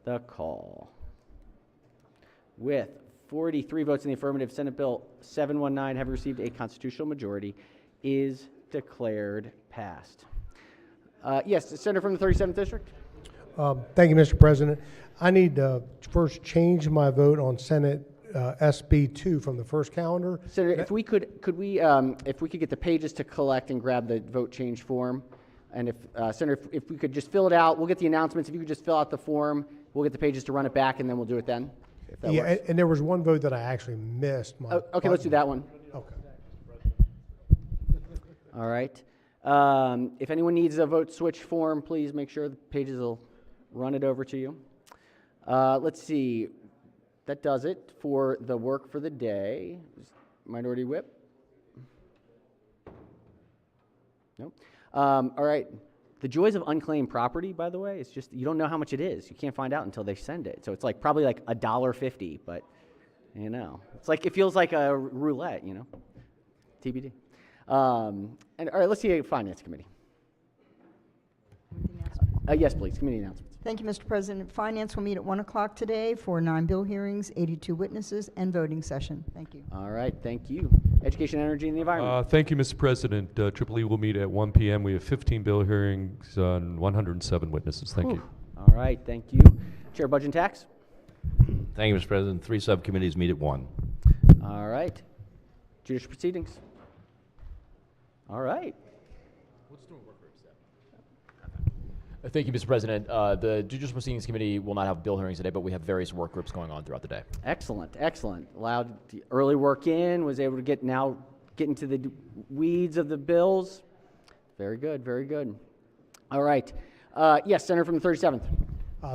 the call. With 43 votes in the affirmative, Senate Bill 719 having received a constitutional majority is declared passed. Yes, the senator from the 37th District. Thank you, Mr. President. I need to first change my vote on Senate SB 2 from the first calendar. Senator, if we could get the pages to collect and grab the vote change form, and if Senator, if we could just fill it out, we'll get the announcements. If you could just fill out the form, we'll get the pages to run it back, and then we'll do it then. If that Yeah, works. and there was one vote that I actually missed. Okay, let's do that one. Okay. All right. If anyone needs a vote switch form, please make sure the pages will run it over to you. Let's see. That does it for the work for the day. Minority Whip? No. All right. The joys of unclaimed property, by the way, it's just you don't know how much it is. You can't find out until they send it. So it's like probably like $1.50, but you know, it's like it feels like a roulette, you know. TBD. And all right, let's see Finance Committee. Yes, please. Committee announcements. Thank you, Mr. President. Finance will meet at 1 o'clock today for 9 bill hearings, 82 witnesses, and voting session. Thank you. All right, thank you. Education, Energy, and the Environment. Thank you, Mr. President. Triple E will meet at 1 p.m. We have 15 bill hearings and 107 witnesses. Thank you. All right, thank you. Chair, Budget and Tax. Thank you, Mr. President. 3 subcommittees meet at 1. All right. Judicial Proceedings. All right. Thank you, Mr. President. The Judicial Proceedings Committee will not have bill hearings today, but we have various work groups going on throughout the day. Excellent, excellent. Allowed the early work in, was able to get into the weeds of the bills. Very good, very good. All right. Yes, Senator from the 37th.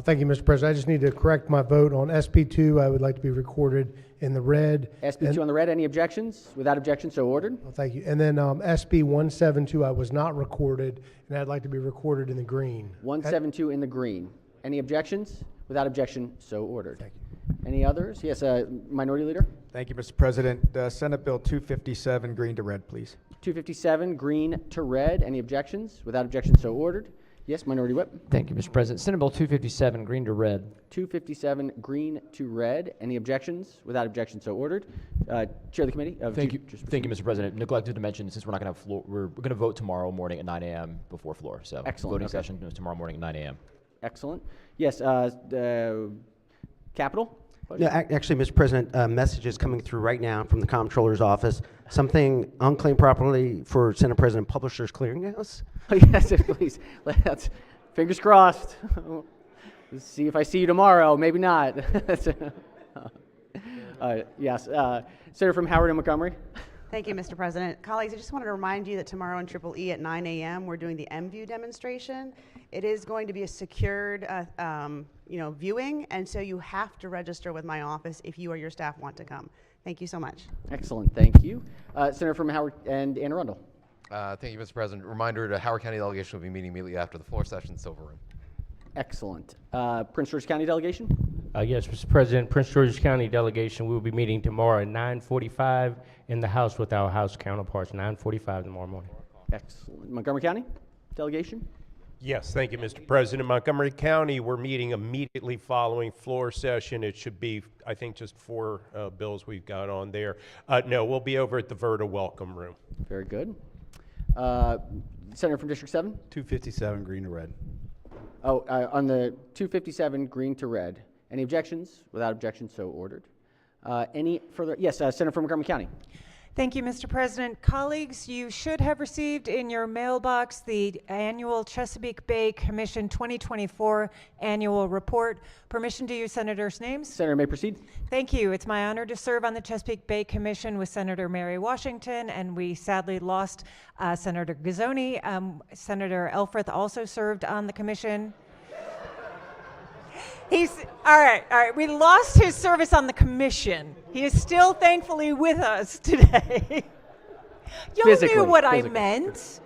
Thank you, Mr. President. I just need to correct my vote on SB2. I would like to be recorded in the red. SB2 on the red. Any objections? Without objection, so ordered. Thank you. And then SB 172, I was not recorded, and I'd like to be recorded in the green. 172 in the green. Any objections? Without objection, so ordered. Thank you. Any others? Yes, Minority Leader. Thank you, Mr. President. Senate Bill 257, green to red, please. 257, green to red. Any objections? Without objection, so ordered. Yes, Minority Whip. Thank you, Mr. President. Senate Bill 257, green to red. 257, green to red. Any objections? Without objection, so ordered. Chair of the Committee. Thank you, Mr. President. Neglected to mention, since we're not going to have floor, we're going to vote tomorrow morning at 9 a.m. before floor. So excellent. Voting session is tomorrow morning at 9 a.m. Excellent. Yes, Capital. No, actually, Mr. President, messages coming through right now from the Comptroller's office. Something unclaimed property for Senate President Publishers Clearinghouse. Oh, yes, please. Let's, fingers crossed. Let's see if I see you tomorrow. Maybe not. Yes. Senator from Howard and Montgomery. Thank you, Mr. President. Colleagues, I just wanted to remind you that tomorrow in Triple E at 9 a.m. we're doing the MView demonstration. It is going to be a secured viewing, and so you have to register with my office if you or your staff want to come. Thank you so much. Excellent, thank you. Senator from Howard and Anne Arundel. Thank you, Mr. President. Reminder, the Howard County delegation will be meeting immediately after the floor session, Silver Room. Excellent. Prince George's County delegation? Yes, Mr. President, Prince George's County delegation, we will be meeting tomorrow at 9:45 in the House with our House counterparts, 9:45 tomorrow morning. Excellent. Montgomery County delegation? Yes, thank you, Mr. President. Montgomery County, we're meeting immediately following floor session. It should be, I think, just 4 bills we've got on there. No, we'll be over at the Verta Welcome Room. Very good. Senator from District 7? 257, green to red. Oh, on the 257, green to red. Any objections? Without objection, so ordered. Any further? Yes, Senator from Montgomery County. Thank you, Mr. President. Colleagues, you should have received in your mailbox the annual Chesapeake Bay Commission 2024 annual report. Permission to use senators' names? Senator may proceed. Thank you. It's my honor to serve on the Chesapeake Bay Commission with Senator Mary Washington, and we sadly lost Senator Gazzoni. Senator Elfreth also served on the commission. All right. We lost his service on the commission. He is still thankfully with us today. Y'all knew what I meant.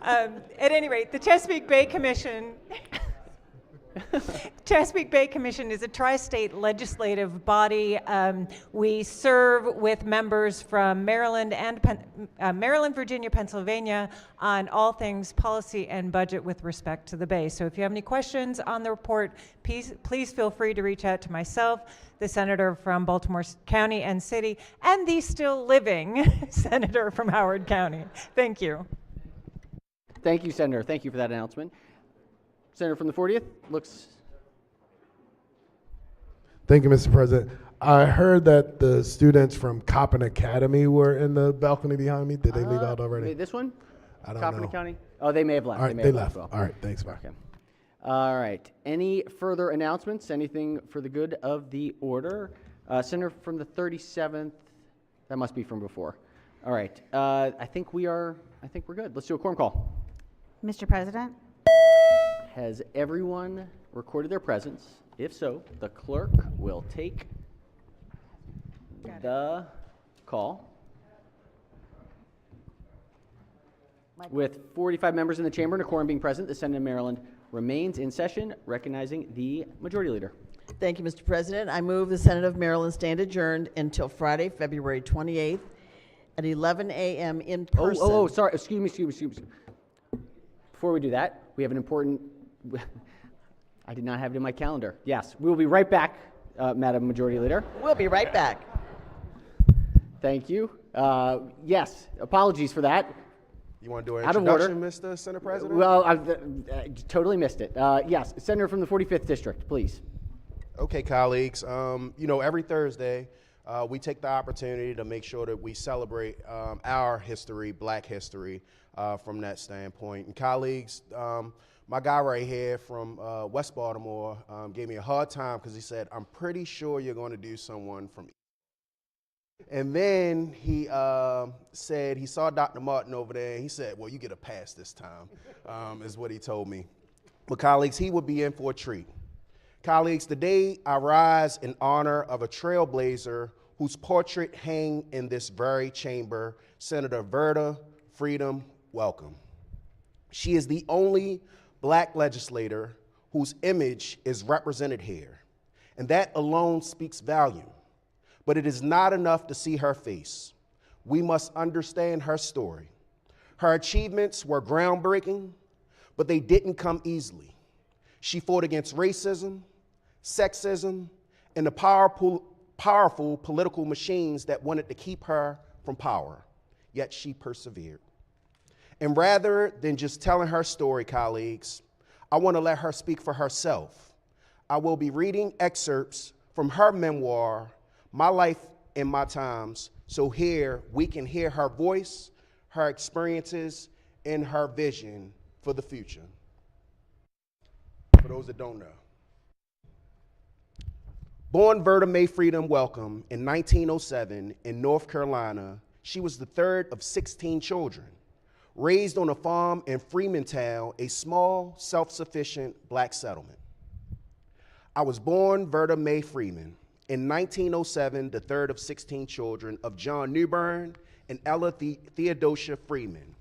At any rate, the Chesapeake Bay Commission is a tri-state legislative body. We serve with members from Maryland, Virginia, Pennsylvania on all things policy and budget with respect to the Bay. So if you have any questions on the report, please feel free to reach out to myself, the senator from Baltimore County and City, and the still living senator from Howard County. Thank you. Thank you, Senator. Thank you for that announcement. Senator from the 40th looks. Thank you, Mr. President. I heard that the students from Coppin Academy were in the balcony behind me. Did they leave out already? This one? I don't Coppin know. County? Oh, they may have left. All right, may they have left. Well. All right, thanks, Mark. Okay. All right. Any further announcements? Anything for the good of the order? Senator from the 37th. That must be from before. All right. I think we're good. Let's do a quorum call. Mr. President? Has everyone recorded their presence? If so, the clerk will take the call. With 45 members in the chamber and a quorum being present, the Senate of Maryland remains in session, recognizing the Majority Leader. Thank you, Mr. President. I move the Senate of Maryland stand adjourned until Friday, February 28th at 11 a.m. in person. Sorry. Excuse me. Before we do that, we have an important. I did not have it in my calendar. Yes, we will be right back, Madam Majority Leader. We'll be right back. Thank you. Yes, apologies for that. You want to do an Out of order. introduction, Mr. Senate President? Well, I totally missed it. Yes, Senator from the 45th District, please. Okay, colleagues. You know, every Thursday, we take the opportunity to make sure that we celebrate our history, Black history, from that standpoint. And colleagues, my guy right here from West Baltimore gave me a hard time because he said, I'm pretty sure you're going to do someone from. And then he said he saw Dr. Martin over there, and he said, well, you get a pass this time, is what he told me. But colleagues, he would be in for a treat. Colleagues, today I rise in honor of a trailblazer whose portrait hangs in this very chamber, Senator Verda Freedom Welcome. She is the only Black legislator whose image is represented here, and that alone speaks volume. But it is not enough to see her face. We must understand her story. Her achievements were groundbreaking, but they didn't come easily. She fought against racism, sexism, and the powerful political machines that wanted to keep her from power, yet she persevered. And rather than just telling her story, colleagues, I want to let her speak for herself. I will be reading excerpts from her memoir, My Life and My Times, so here we can hear her voice, her experiences, and her vision for the future. For those that don't know. Born Verda Mae Freedom Welcome in 1907 in North Carolina, she was the third of 16 children. Raised on a farm in Freemantown, a small, self-sufficient Black settlement. I was born Verda Mae Freeman. In 1907, the third of 16 children of John Newbern and Ella Theodosia Freeman.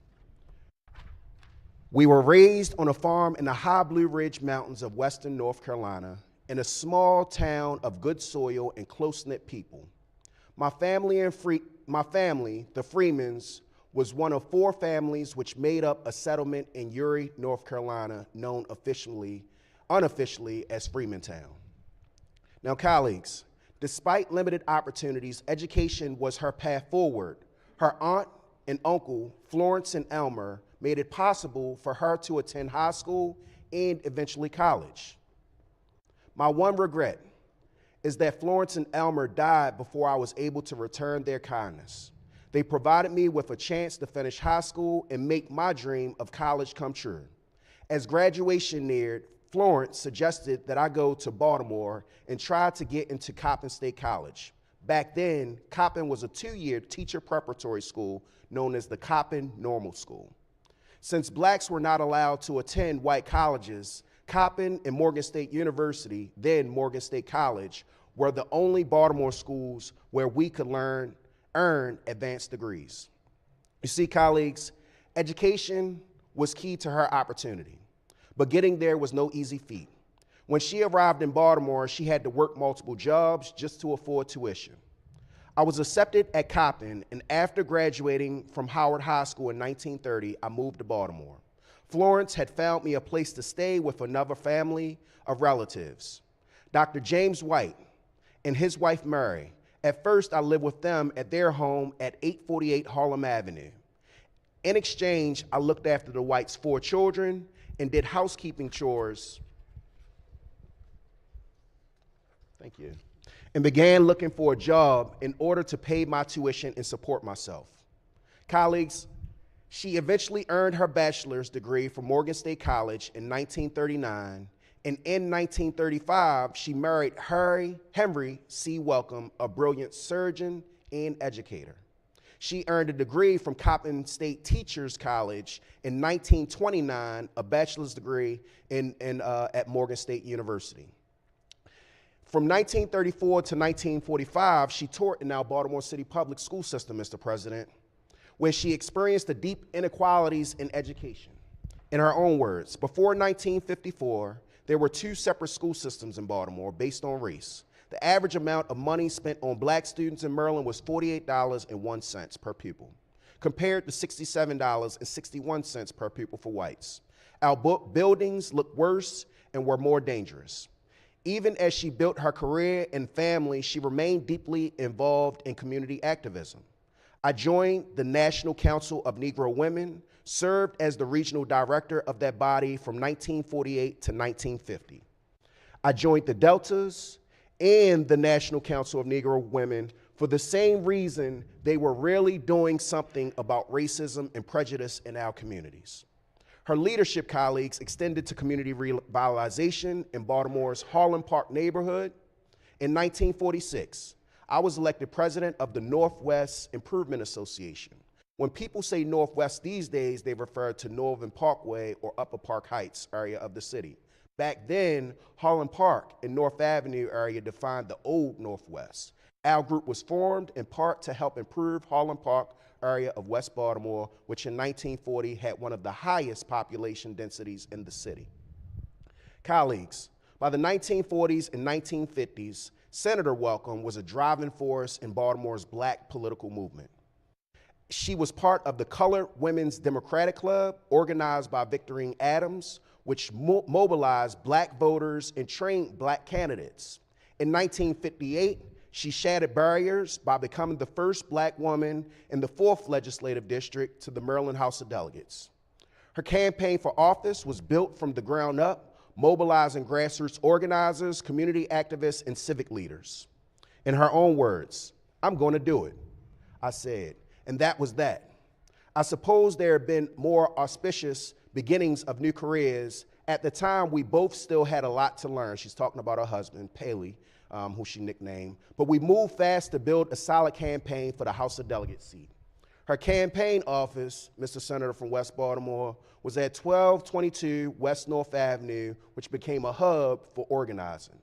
We were raised on a farm in the high Blue Ridge Mountains of western North Carolina, in a small town of good soil and close-knit people. My family, the Freemans, was one of 4 families which made up a settlement in Erie, North Carolina, known unofficially as Freemantown. Now, colleagues, despite limited opportunities, education was her path forward. Her aunt and uncle, Florence and Elmer, made it possible for her to attend high school and eventually college. My one regret is that Florence and Elmer died before I was able to return their kindness. They provided me with a chance to finish high school and make my dream of college come true. As graduation neared, Florence suggested that I go to Baltimore and try to get into Coppin State College. Back then, Coppin was a 2-year teacher preparatory school known as the Coppin Normal School. Since Blacks were not allowed to attend white colleges, Coppin and Morgan State University, then Morgan State College, were the only Baltimore schools where we could earn advanced degrees. You see, colleagues, education was key to her opportunity, but getting there was no easy feat. When she arrived in Baltimore, she had to work multiple jobs just to afford tuition. I was accepted at Coppin, and after graduating from Howard High School in 1930, I moved to Baltimore. Florence had found me a place to stay with another family of relatives, Dr. James White and his wife Mary. At first, I lived with them at their home at 848 Harlem Avenue. In exchange, I looked after the Whites' 4 children and did housekeeping chores. Thank you. And began looking for a job in order to pay my tuition and support myself. Colleagues, she eventually earned her bachelor's degree from Morgan State College in 1939, and in 1935, she married Henry C. Welcome, a brilliant surgeon and educator. She earned a degree from Coppin State Teachers College in 1929, a bachelor's degree at Morgan State University. From 1934 to 1945, she taught in our Baltimore City public school system, Mr. President, where she experienced the deep inequalities in education. In her own words, before 1954, there were 2 separate school systems in Baltimore based on race. The average amount of money spent on Black students in Maryland was $48.01 per pupil, compared to $67.61 per pupil for whites. Our buildings looked worse, and were more dangerous. Even as she built her career and family, she remained deeply involved in community activism. I joined the National Council of Negro Women, served as the regional director of that body from 1948 to 1950. I joined the Deltas and the National Council of Negro Women for the same reason they were really doing something about racism and prejudice in our communities. Her leadership colleagues extended to community revitalization in Baltimore's Harlem Park neighborhood. In 1946, I was elected president of the Northwest Improvement Association. When people say Northwest these days, they refer to Northern Parkway or Upper Park Heights area of the city. Back then, Harlem Park and North Avenue area defined the old Northwest. Our group was formed in part to help improve Harlem Park area of West Baltimore, which in 1940 had one of the highest population densities in the city. Colleagues, by the 1940s and 1950s, Senator Welcome was a driving force in Baltimore's Black political movement. She was part of the Colored Women's Democratic Club, organized by Victorine Adams, which mobilized Black voters and trained Black candidates. In 1958, she shattered barriers by becoming the first Black woman in the 4th Legislative District to the Maryland House of Delegates. Her campaign for office was built from the ground up, mobilizing grassroots organizers, community activists, and civic leaders. In her own words, "I'm going to do it," I said, and that was that. I suppose there have been more auspicious beginnings of new careers. At the time, we both still had a lot to learn. She's talking about her husband, Paley, who she nicknamed, but we moved fast to build a solid campaign for the House of Delegates seat. Her campaign office, Mr. Senator from West Baltimore, was at 1222 West North Avenue, which became a hub for organizing.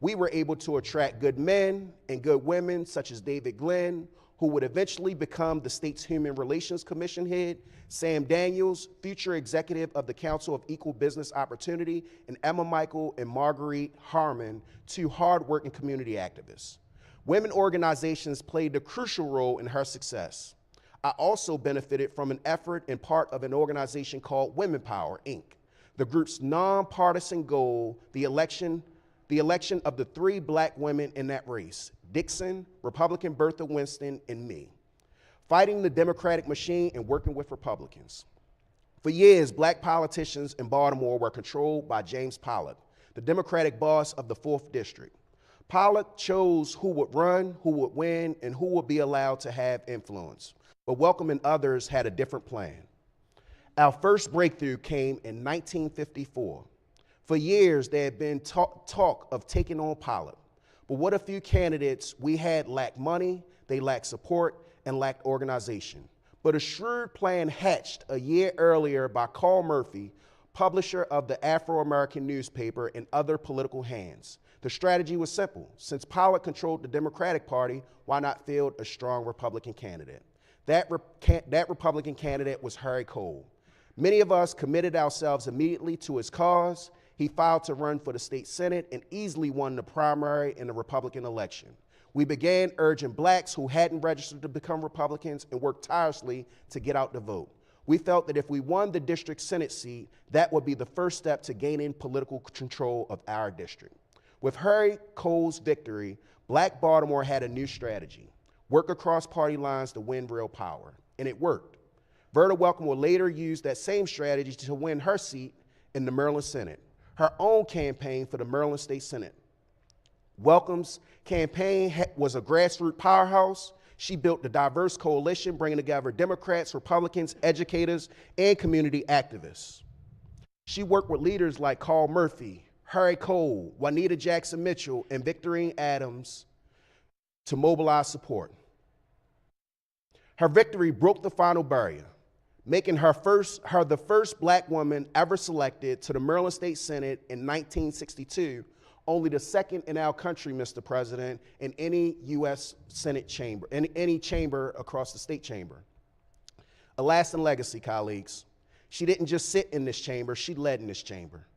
We were able to attract good men and good women, such as David Glenn, who would eventually become the state's Human Relations Commission head, Sam Daniels, future executive of the Council of Equal Business Opportunity, and Emma Michael and Marguerite Harmon, two hardworking community activists. Women organizations played a crucial role in her success. I also benefited from an effort and part of an organization called Women Power, Inc. The group's nonpartisan goal, the election of the 3 Black women in that race, Dixon, Republican Bertha Winston, and me, fighting the Democratic machine and working with Republicans. For years, Black politicians in Baltimore were controlled by James Pollock, the Democratic boss of the 4th District. Pollock chose who would run, who would win, and who would be allowed to have influence. But Welcome and others had a different plan. Our first breakthrough came in 1954. For years, there had been talk of taking on Pollock. But what a few candidates we had lacked money, they lacked support, and lacked organization. But a shrewd plan hatched a year earlier by Carl Murphy, publisher of the Afro-American newspaper, and other political hands. The strategy was simple. Since Pollock controlled the Democratic Party, why not field a strong Republican candidate? That Republican candidate was Harry Cole. Many of us committed ourselves immediately to his cause. He filed to run for the state Senate and easily won the primary in the Republican election. We began urging Blacks who hadn't registered to become Republicans and worked tirelessly to get out the vote. We felt that if we won the district Senate seat, that would be the first step to gaining political control of our district. With Harry Cole's victory, Black Baltimore had a new strategy: work across party lines to win real power, and it worked. Verda Welcome will later use that same strategy to win her seat in the Maryland Senate, her own campaign for the Maryland State Senate. Welcome's campaign was a grassroots powerhouse. She built a diverse coalition, bringing together Democrats, Republicans, educators, and community activists. She worked with leaders like Carl Murphy, Harry Cole, Juanita Jackson Mitchell, and Victorine Adams to mobilize support. Her victory broke the final barrier, making her the first Black woman ever selected to the Maryland State Senate in 1962, only the second in our country, Mr. President, in any U.S. Senate chamber, in any chamber across the state chamber. A lasting legacy, colleagues. She didn't just sit in this chamber, she led in this chamber.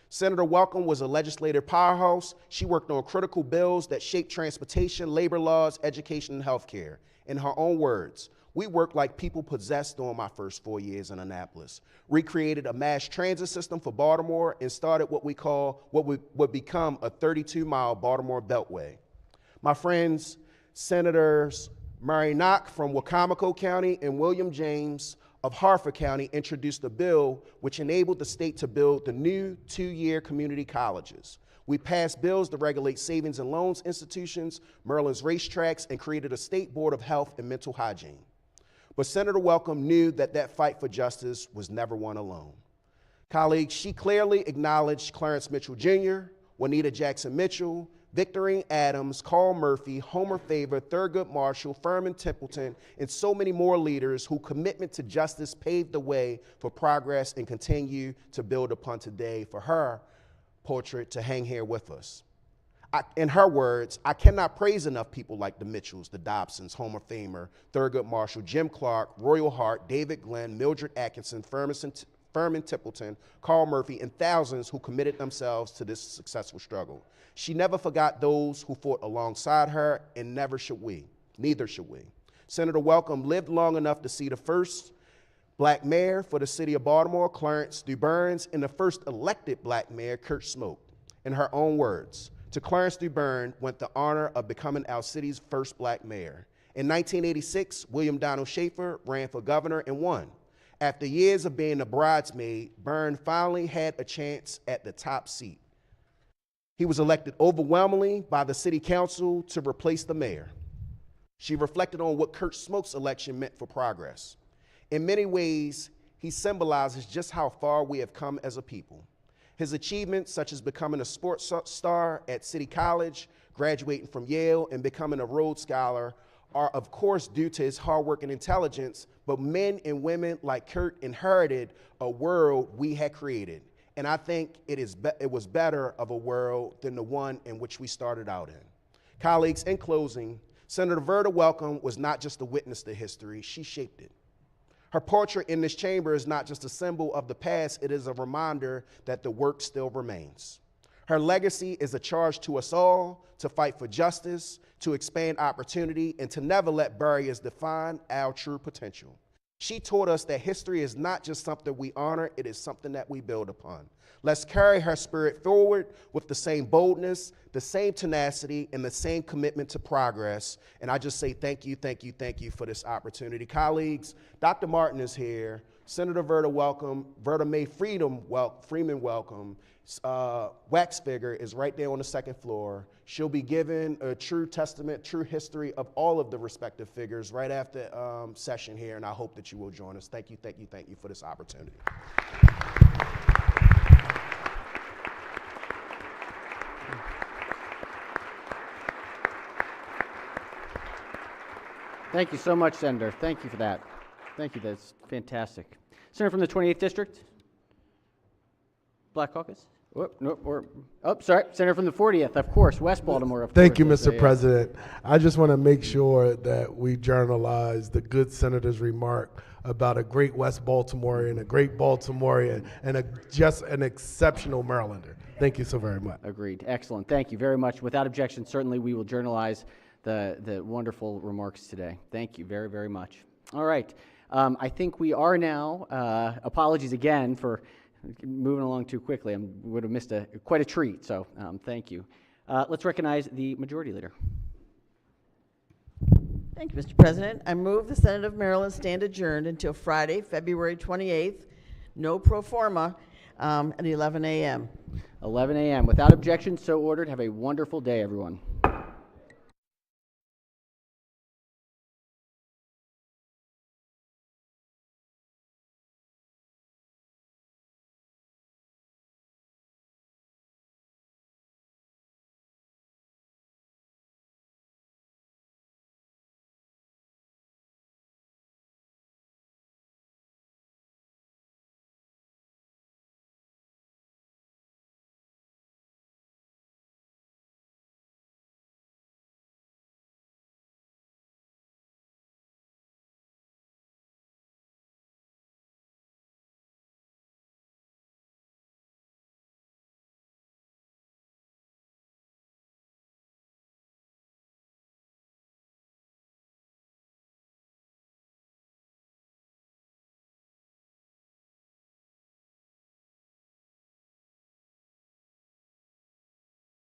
Senator Welcome was a legislative powerhouse. She worked on critical bills that shaped transportation, labor laws, education, and healthcare. In her own words, We worked like people possessed during my first 4 years in Annapolis, recreated a mass transit system for Baltimore, and started what would become a 32-mile Baltimore Beltway. My friends, Senators Mary Knock from Wacomico County and William James of Harford County introduced a bill which enabled the state to build the new 2-year community colleges. We passed bills to regulate savings and loans institutions, Maryland's racetracks, and created a state board of health and mental hygiene. But Senator Welcome knew that that fight for justice was never won alone. Colleagues, she clearly acknowledged Clarence Mitchell Jr., Juanita Jackson Mitchell, Victorine Adams, Carl Murphy, Homer Favor, Thurgood Marshall, Furman Templeton, and so many more leaders whose commitment to justice paved the way for progress and continue to build upon today for her portrait to hang here with us. In her words, I cannot praise enough people like the Mitchells, the Dobsons, Homer Famer, Thurgood Marshall, Jim Clark, Royal Hart, David Glenn, Mildred Atkinson, Furman Templeton, Carl Murphy, and thousands who committed themselves to this successful struggle. She never forgot those who fought alongside her, and neither should we. Senator Welcome lived long enough to see the first black mayor for the city of Baltimore, Clarence DuBurns, and the first elected black mayor, Kurt Smoke. In her own words, to Clarence DuBurn went the honor of becoming our city's first black mayor. In 1986, William Donald Schaefer ran for governor and won. After years of being a bridesmaid, Byrne finally had a chance at the top seat. He was elected overwhelmingly by the city council to replace the mayor. She reflected on what Kurt Smoke's election meant for progress. In many ways, he symbolizes just how far we have come as a people. His achievements, such as becoming a sports star at City College, graduating from Yale, and becoming a Rhodes Scholar, are of course due to his hard work and intelligence, but men and women like Kurt inherited a world we had created. And I think it was better of a world than the one in which we started out in. Colleagues, in closing, Senator Verda Welcome was not just a witness to history, she shaped it. Her portrait in this chamber is not just a symbol of the past, it is a reminder that the work still remains. Her legacy is a charge to us all to fight for justice, to expand opportunity, and to never let barriers define our true potential. She taught us that history is not just something we honor, it is something that we build upon. Let's carry her spirit forward with the same boldness, the same tenacity, and the same commitment to progress. And I just say thank you for this opportunity. Colleagues, Dr. Martin is here. Senator Verda Welcome, Verda May Freeman Welcome. Wax figure is right there on the second floor. She'll be given a true testament, true history of all of the respective figures right after session here, and I hope that you will join us. Thank you for this opportunity. Thank you so much, Senator. Thank you for that. Thank you, that's fantastic. Senator from the 28th District? Black Caucus? Sorry, Senator from the 40th, of course, West Baltimore, of course. Thank you, Mr. President. I just want to make sure that we journalize the good senator's remark about a great West Baltimorean, a great Baltimorean, and just an exceptional Marylander. Thank you so very much. Agreed. Excellent. Thank you very much. Without objection, certainly we will journalize the wonderful remarks today. Thank you very, very much. All right. I think we are now, apologies again for moving along too quickly. I would have missed quite a treat, so thank you. Let's recognize the Majority Leader. Thank you, Mr. President. I move the Senate of Maryland stand adjourned until Friday, February 28th, no pro forma, at 11 a.m. 11 a.m. Without objection, so ordered. Have a wonderful day, everyone.